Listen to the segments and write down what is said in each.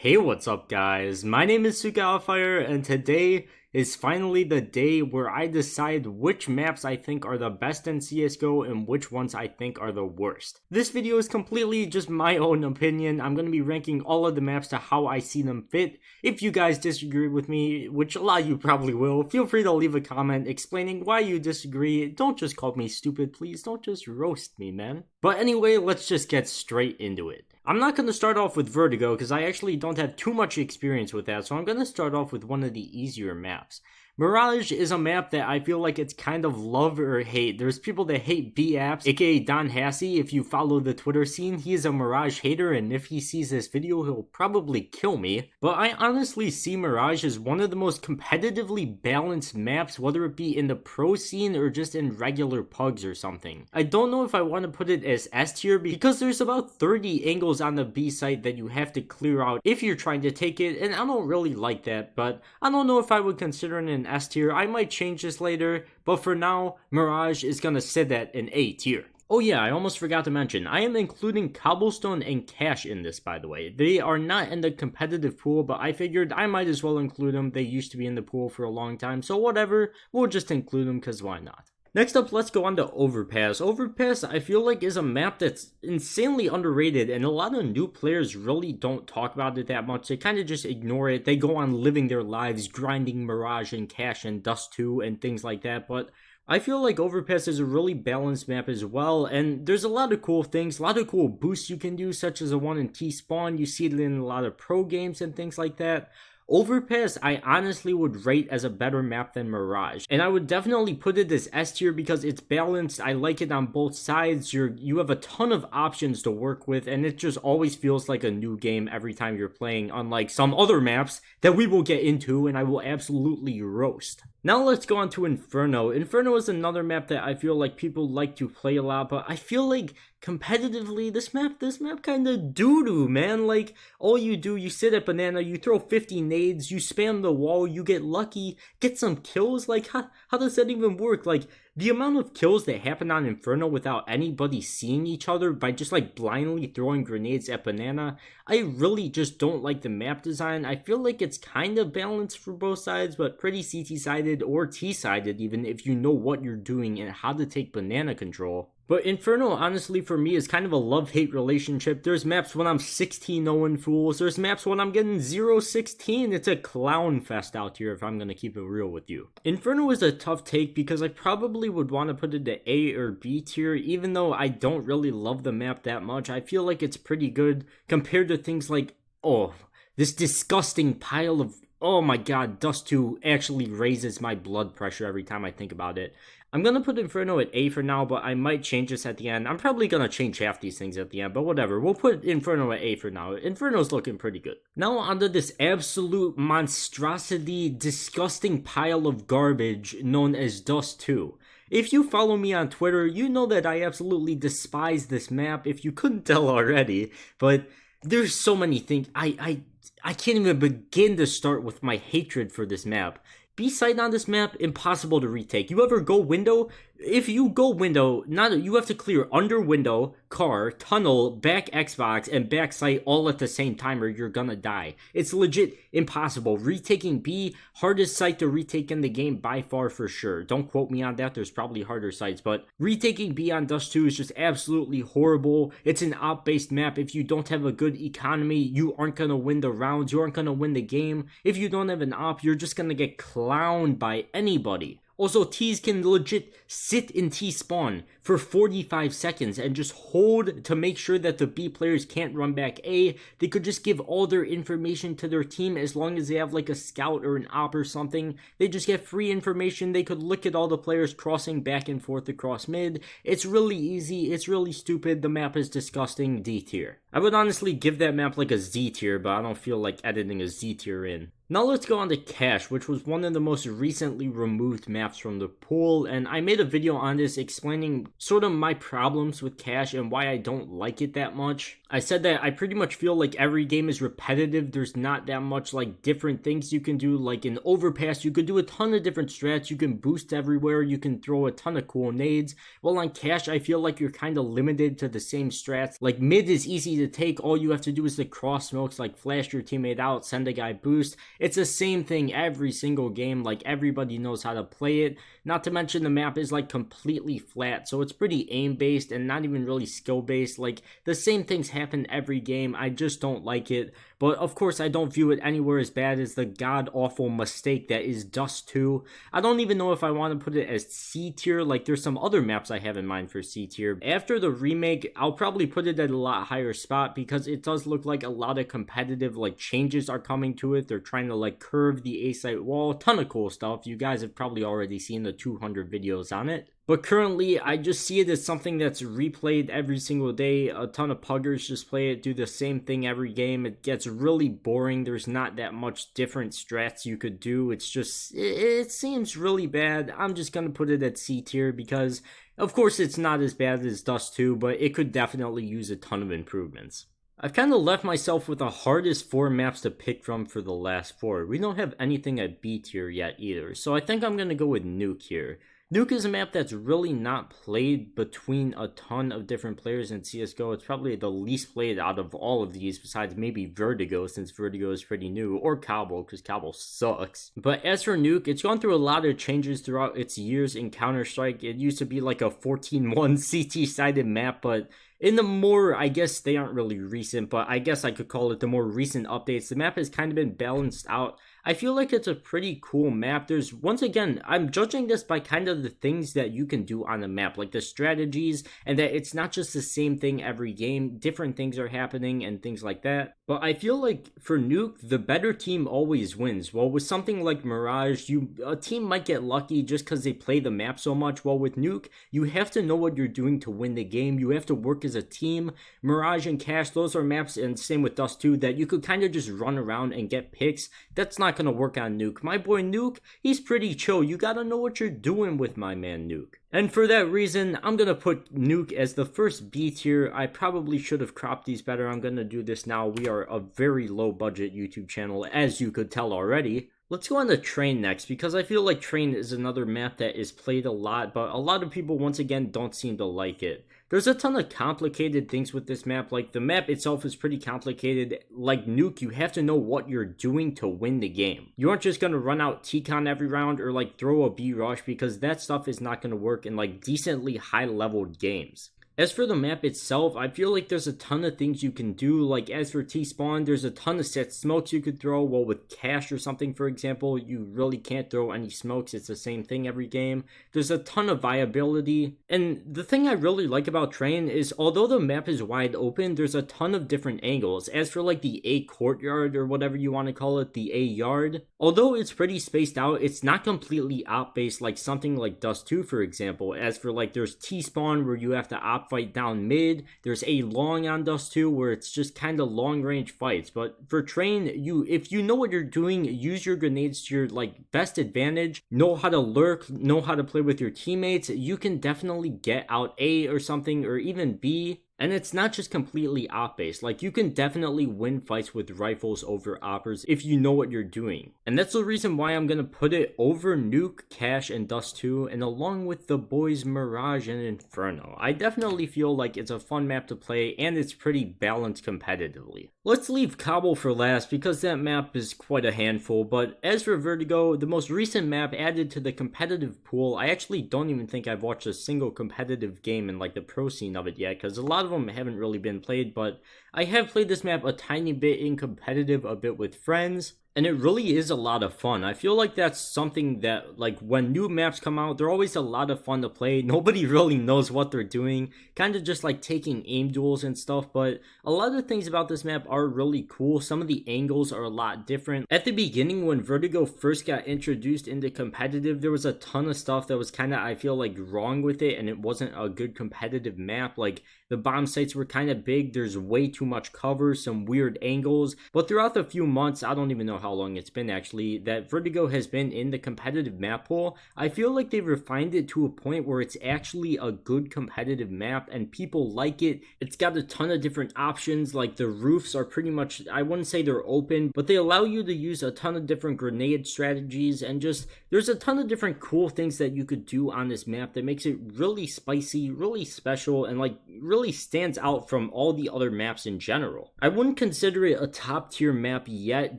Hey, what's up guys? My name is CykaHotFire's and today is finally the day where I decide which maps I think are the best in CSGO and which ones I think are the worst. This video is completely just my own opinion. I'm going to be ranking all of the maps to how I see them fit. If you guys disagree with me, which a lot of you probably will, feel free to leave a comment explaining why you disagree. Don't just call me stupid, please. Don't just roast me, man. But anyway, let's just get straight into it. I'm not going to start off with Vertigo because I actually don't have too much experience with that, so I'm going to start off with one of the easier maps. Mirage is a map that I feel like it's kind of love or hate. There's people that hate B-Apps, aka Don Hassey. If you follow the Twitter scene, he is a Mirage hater, and if he sees this video, he'll probably kill me. But I honestly see Mirage as one of the most competitively balanced maps, whether it be in the pro scene or just in regular pugs or something. I don't know if I want to put it as S tier because there's about 30 angles on the B site that you have to clear out if you're trying to take it, and I don't really like that, but I don't know if I would consider it an S tier. I might change this later, but for now, Mirage is gonna sit at an A tier. Oh yeah, I almost forgot to mention, I am including Cobblestone and Cash in this, by the way. They are not in the competitive pool, but I figured I might as well include them. They used to be in the pool for a long time, so whatever, we'll just include them because why not? Next up, let's go on to Overpass. Overpass, I feel like, is a map that's insanely underrated, and a lot of new players really don't talk about it that much. They kind of just ignore it. They go on living their lives, grinding Mirage and Cash and Dust 2 and things like that, but I feel like Overpass is a really balanced map as well, and there's a lot of cool things, a lot of cool boosts you can do, such as the one in T-Spawn. You see it in a lot of pro games and things like that. Overpass, I honestly would rate as a better map than Mirage, and I would definitely put it as S tier because it's balanced. I like it on both sides. You have a ton of options to work with, and it just always feels like a new game every time you're playing, unlike some other maps that we will get into and I will absolutely roast. Now let's go on to Inferno. Inferno is another map that I feel like people like to play a lot, but I feel like competitively this map kind of doo-doo, man. Like, all you do, you sit at banana, you throw 50 nades, you spam the wall, you get lucky, get some kills. Like, how does that even work? Like, the amount of kills that happen on Inferno without anybody seeing each other by just like blindly throwing grenades at banana, I really just don't like the map design. I feel like it's kind of balanced for both sides, but pretty CT-sided or T-sided even if you know what you're doing and how to take banana control. But Inferno, honestly, for me, is kind of a love-hate relationship. There's maps when I'm 16-0 fools. There's maps when I'm getting 0-16. It's a clown fest out here if I'm going to keep it real with you. Inferno is a tough take because I probably would want to put it to A or B tier, even though I don't really love the map that much. I feel like it's pretty good compared to things like, oh, this disgusting pile of, oh my god, Dust 2 actually raises my blood pressure every time I think about it. I'm going to put Inferno at A for now, but I might change this at the end. I'm probably going to change half these things at the end, but whatever. We'll put Inferno at A for now. Inferno's looking pretty good. Now onto this absolute monstrosity, disgusting pile of garbage known as Dust 2. If you follow me on Twitter, you know that I absolutely despise this map, if you couldn't tell already, but there's so many things. I can't even begin to start with my hatred for this map. B-side on this map, impossible to retake. You ever go window? If you go window, you have to clear under window, car, tunnel, back Xbox, and back site all at the same time or you're gonna die. It's legit impossible. Retaking B, hardest site to retake in the game by far for sure. Don't quote me on that, there's probably harder sites, but retaking B on Dust 2 is just absolutely horrible. It's an op-based map. If you don't have a good economy, you aren't gonna win the rounds, you aren't gonna win the game. If you don't have an op, you're just gonna get clowned by anybody. Also, T's can legit sit in T-spawn for 45 seconds and just hold to make sure that the B players can't run back A. They could just give all their information to their team as long as they have like a scout or an op or something. They just get free information. They could look at all the players crossing back and forth across mid. It's really easy. It's really stupid. The map is disgusting. D tier. I would honestly give that map like a Z tier, but I don't feel like editing a Z tier in. Now let's go on to Cash, which was one of the most recently removed maps from the pool, and I made a video on this explaining sort of my problems with cash and why I don't like it that much. I said that I pretty much feel like every game is repetitive. There's not that much like different things you can do. Like in Overpass, you could do a ton of different strats. You can boost everywhere. You can throw a ton of cool nades. Well, on cash, I feel like you're kind of limited to the same strats. Like mid is easy to take. All you have to do is the cross smokes, like flash your teammate out, send a guy boost. It's the same thing every single game. Like everybody knows how to play it. Not to mention the map is like completely flat. So it's pretty aim based and not even really skill based. Like the same things happen every game. I just don't like it. But of course, I don't view it anywhere as bad as the god-awful mistake that is Dust 2. I don't even know if I want to put it as C tier. Like, there's some other maps I have in mind for C tier. After the remake, I'll probably put it at a lot higher spot because it does look like a lot of competitive, like, changes are coming to it. They're trying to, like, curve the A-site wall. A ton of cool stuff. You guys have probably already seen the 200 videos on it. But currently, I just see it as something that's replayed every single day. A ton of puggers just play it, do the same thing every game. It gets really boring. There's not that much different strats you could do. It's just, it seems really bad. I'm just going to put it at C tier because, of course, it's not as bad as Dust 2, but it could definitely use a ton of improvements. I've kind of left myself with the hardest 4 maps to pick from for the last 4. We don't have anything at B tier yet either, so I think I'm going to go with Nuke here. Nuke is a map that's really not played between a ton of different players in CSGO. It's probably the least played out of all of these, besides maybe Vertigo, since Vertigo is pretty new, or Cobble, because Cobble sucks. But as for Nuke, it's gone through a lot of changes throughout its years in Counter-Strike. It used to be like a 14-1 CT-sided map, but in the more, I guess they aren't really recent, but I guess I could call it the more recent updates, the map has kind of been balanced out. I feel like it's a pretty cool map. There's, once again, I'm judging this by kind of the things that you can do on the map, like the strategies, and that it's not just the same thing every game. Different things are happening and things like that. But I feel like for Nuke, the better team always wins. Well, with something like Mirage, a team might get lucky just because they play the map so much. Well, with Nuke, you have to know what you're doing to win the game. You have to work as a team. Mirage and Cash, those are maps, and same with Dust 2, that you could kind of just run around and get picks. That's not going to work on Nuke. My boy Nuke, he's pretty chill. You got to know what you're doing with my man Nuke. And for that reason, I'm going to put Nuke as the first B tier. I probably should have cropped these better. I'm going to do this now. We are a very low budget YouTube channel, as you could tell already. Let's go on to Train next, because I feel like Train is another map that is played a lot, but a lot of people, once again, don't seem to like it. There's a ton of complicated things with this map. Like, the map itself is pretty complicated. Like Nuke, you have to know what you're doing to win the game. You aren't just going to run out T-Con every round or, like, throw a B-Rush, because that stuff is not going to work in, like, decently high-leveled games. As for the map itself, I feel like there's a ton of things you can do. Like, as for T-Spawn, there's a ton of set smokes you could throw. Well, with Cash or something, for example, you really can't throw any smokes. It's the same thing every game. There's a ton of viability. And the thing I really like about Train is, although the map is wide open, there's a ton of different angles. As for, like, the A courtyard, or whatever you want to call it, the A yard, although it's pretty spaced out, it's not completely op-based like something like Dust 2, for example. As for, like, there's T-Spawn, where you have to op fight down mid. There's a long on Dust 2 where it's just kind of long range fights. But for Train, if you know what you're doing, use your grenades to your like best advantage, know how to lurk, know how to play with your teammates, you can definitely get out A or something, or even B. And it's not just completely op-based. Like, you can definitely win fights with rifles over oppers if you know what you're doing. And that's the reason why I'm going to put it over Nuke, Cash, and Dust 2, and along with the boys Mirage and Inferno. I definitely feel like it's a fun map to play, and it's pretty balanced competitively. Let's leave Cobble for last, because that map is quite a handful. But as for Vertigo, the most recent map added to the competitive pool, I actually don't even think I've watched a single competitive game in like the pro scene of it yet, because a lot of them haven't really been played, but I have played this map a tiny bit in competitive, a bit with friends, and it really is a lot of fun. I feel like that's something that, like, when new maps come out, they're always a lot of fun to play. Nobody really knows what they're doing, kind of just like taking aim duels and stuff, but a lot of things about this map are really cool. Some of the angles are a lot different. At the beginning, when Vertigo first got introduced into competitive, there was a ton of stuff that was kind of, I feel like, wrong with it, and it wasn't a good competitive map. Like, the bomb sites were kind of big, there's way too much cover, some weird angles. But throughout the few months, I don't even know how long it's been actually, that Vertigo has been in the competitive map pool, I feel like they've refined it to a point where it's actually a good competitive map and people like it. It's got a ton of different options, like the roofs are pretty much, I wouldn't say they're open, but they allow you to use a ton of different grenade strategies, and just there's a ton of different cool things that you could do on this map that makes it really spicy, really special, and like really stands out from all the other maps in general. I wouldn't consider it a top tier map yet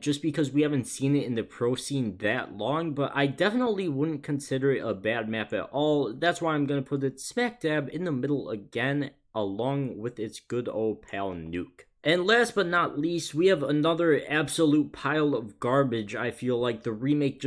just because we haven't seen it in the pro scene that long, but I definitely wouldn't consider it a bad map at all. That's why I'm going to put it smack dab in the middle again, along with its good old pal Nuke. And last but not least, we have another absolute pile of garbage. I feel like the remake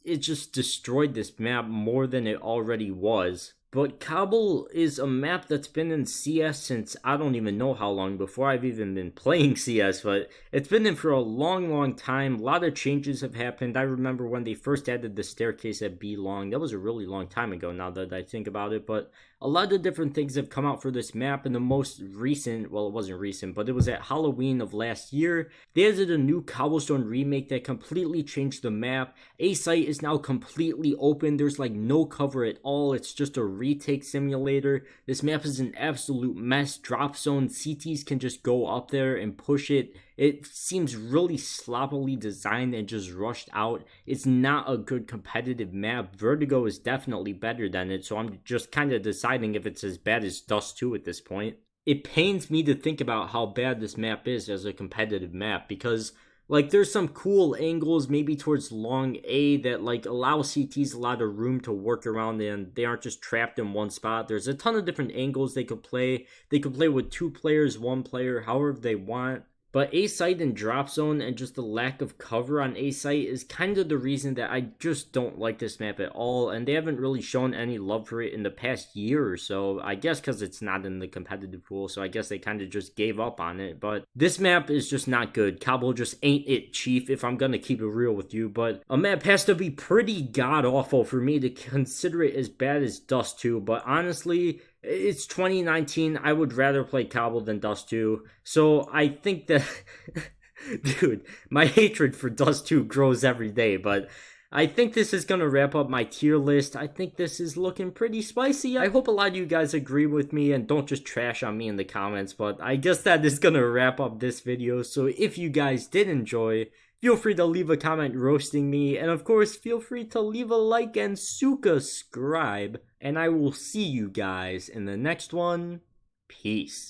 it just destroyed this map more than it already was. But Cobble is a map that's been in CS since I don't even know how long, before I've even been playing CS, but it's been in for a long time. A lot of changes have happened. I remember when they first added the staircase at B long. That was a really long time ago now that I think about it, but a lot of different things have come out for this map. And the most recent, well, it wasn't recent, but it was at Halloween of last year. They added a new cobblestone remake that completely changed the map. A site is now completely open. There's like no cover at all. It's just a retake simulator. This map is an absolute mess. Drop zone, CTs can just go up there and push it. It seems really sloppily designed and just rushed out. It's not a good competitive map. Vertigo is definitely better than it, so I'm just kind of deciding if it's as bad as Dust 2 at this point. It pains me to think about how bad this map is as a competitive map, because like there's some cool angles maybe towards long A that like allow CTs a lot of room to work around and they aren't just trapped in one spot. There's a ton of different angles they could play. They could play with 2 players, 1 player, however they want. But A site and drop zone and just the lack of cover on A site is kind of the reason that I just don't like this map at all, and they haven't really shown any love for it in the past year or so. I guess because it's not in the competitive pool, so I guess they kind of just gave up on it. But this map is just not good. Cobble just ain't it, Chief, if I'm gonna keep it real with you. But a map has to be pretty god awful for me to consider it as bad as Dust 2. But honestly, it's 2019. I would rather play Cobble than Dust 2. So I think that, dude, my hatred for Dust 2 grows every day. But I think this is going to wrap up my tier list. I think this is looking pretty spicy. I hope a lot of you guys agree with me and don't just trash on me in the comments. But I guess that is going to wrap up this video. So if you guys did enjoy, feel free to leave a comment roasting me, and of course, feel free to leave a like and subscribe, and I will see you guys in the next one. Peace.